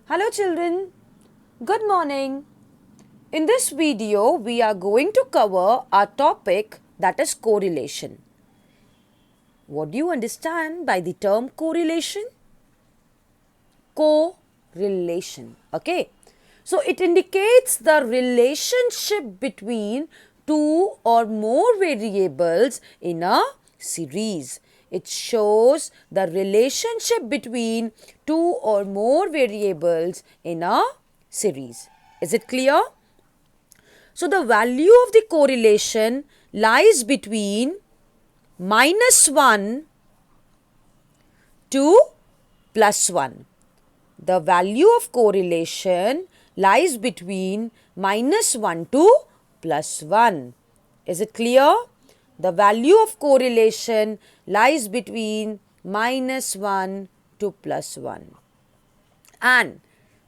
Hello children, good morning. In this video, we are going to cover our topic that is correlation. What do you understand by the term correlation? Correlation, okay. So it indicates the relationship between two or more variables in a series. It shows the relationship between two or more variables in a series. Is it clear? So the value of the correlation lies between -1 to +1. The value of correlation lies between -1 to +1. Is it clear? The value of correlation lies between -1 to +1. And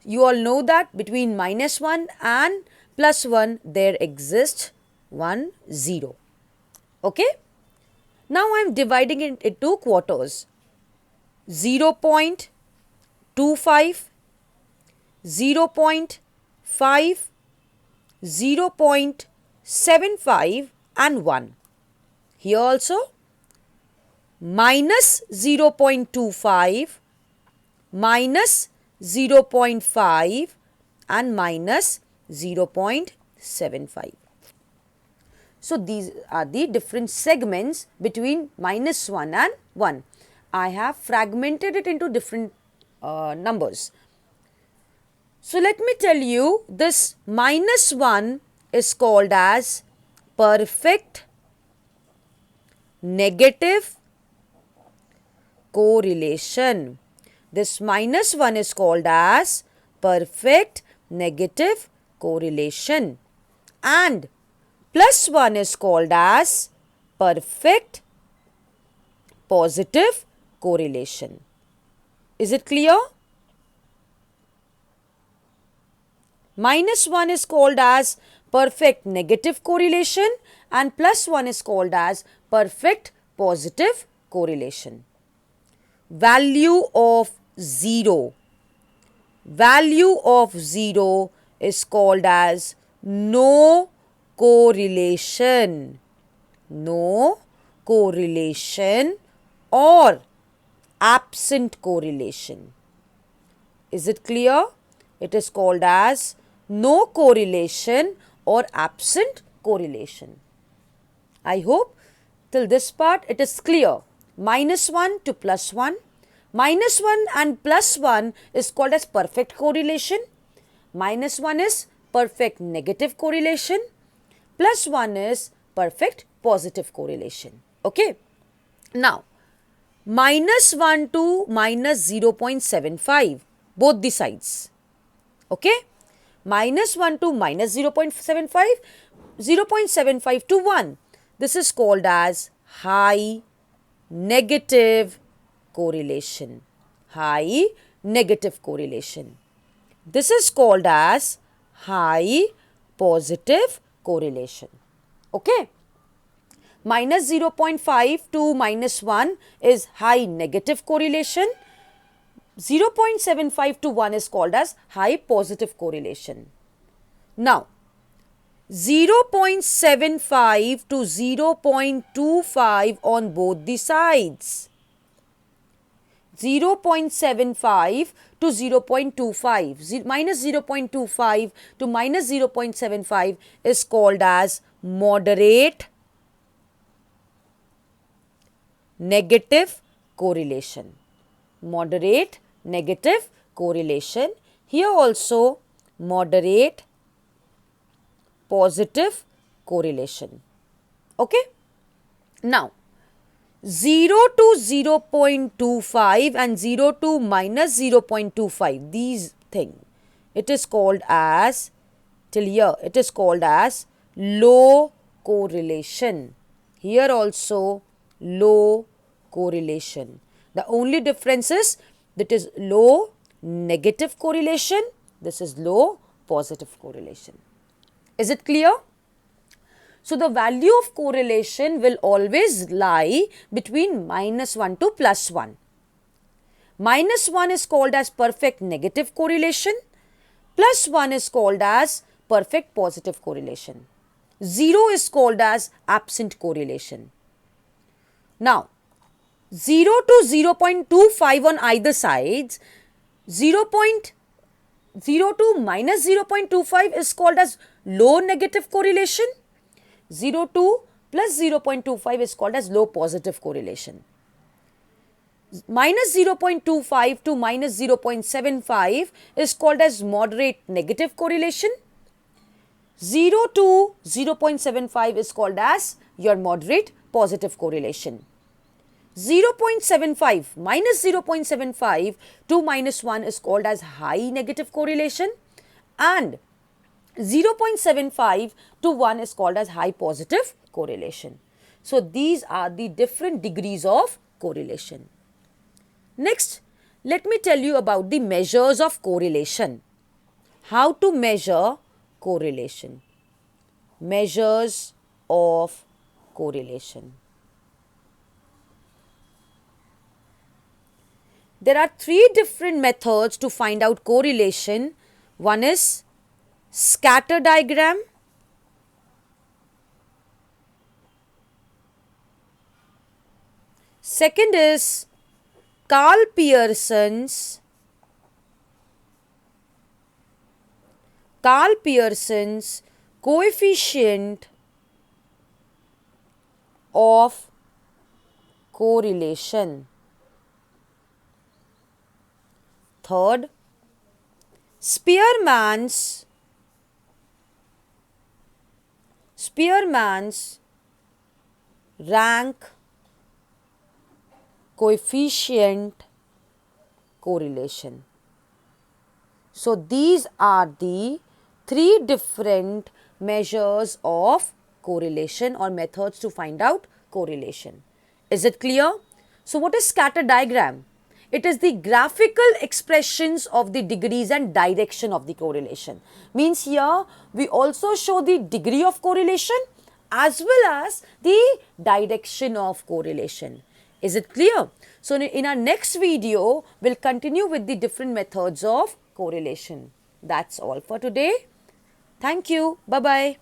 you all know that between -1 and +1 there exists one 0. Okay? Now I am dividing it into quarters. 0.25, 0.5, 0.75 and 1. Here also -0.25, -0.5 and -0.75. So these are the different segments between -1 and 1. I have fragmented it into different numbers. So let me tell you, this -1 is called as perfect negative correlation. This -1 is called as perfect negative correlation, and +1 is called as perfect positive correlation. Is it clear? -1 is called as perfect negative correlation and +1 is called as perfect positive correlation. Value of 0. Value of 0 is called as no correlation. No correlation or absent correlation. Is it clear? It is called as no correlation or absent correlation. I hope till this part it is clear. -1 to +1. -1 and +1 is called as perfect correlation. -1 is perfect negative correlation. +1 is perfect positive correlation. Okay. Now, -1 to -0.75, both the sides. Okay. -1 to -0.75, 0.75 to 1. This is called as high negative correlation. High negative correlation. This is called as high positive correlation. Okay. -0.5 to -1 is high negative correlation. 0.75 to 1 is called as high positive correlation. Now, 0.75 to 0.25 on both the sides. 0.75 to 0.25, -0.25 to -0.75 is called as moderate negative correlation. Moderate negative correlation. Here also moderate positive correlation. Okay. Now, 0 to 0.25 and 0 to -0.25, these things, it is called as, till here, it is called as low correlation. Here also low correlation. The only difference is that is low negative correlation, this is low positive correlation. Is it clear? So the value of correlation will always lie between -1 to +1. Minus 1 is called as perfect negative correlation. Plus 1 is called as perfect positive correlation. 0 is called as absent correlation. Now, 0 to 0.25 on either sides, 0.0 to minus 0.25 is called as low negative correlation. 0 to plus 0.25 is called as low positive correlation. Minus 0.25 to minus 0.75 is called as moderate negative correlation. 0 to 0.75 is called as your moderate positive correlation. 0.75 minus 0.75 to minus 1 is called as high negative correlation, and 0.75 to 1 is called as high positive correlation. So these are the different degrees of correlation. Next, let me tell you about the measures of correlation. How to measure correlation? Measures of correlation. There are three different methods to find out correlation. One is scatter diagram. Second is Karl Pearson's coefficient of correlation. Third, Spearman's rank coefficient correlation. So these are the three different measures of correlation or methods to find out correlation. Is it clear? So what is scatter diagram? It is the graphical expressions of the degrees and direction of the correlation. Means here we also show the degree of correlation as well as the direction of correlation. Is it clear? So in our next video, we'll continue with the different methods of correlation. That's all for today. Thank you. Bye-bye.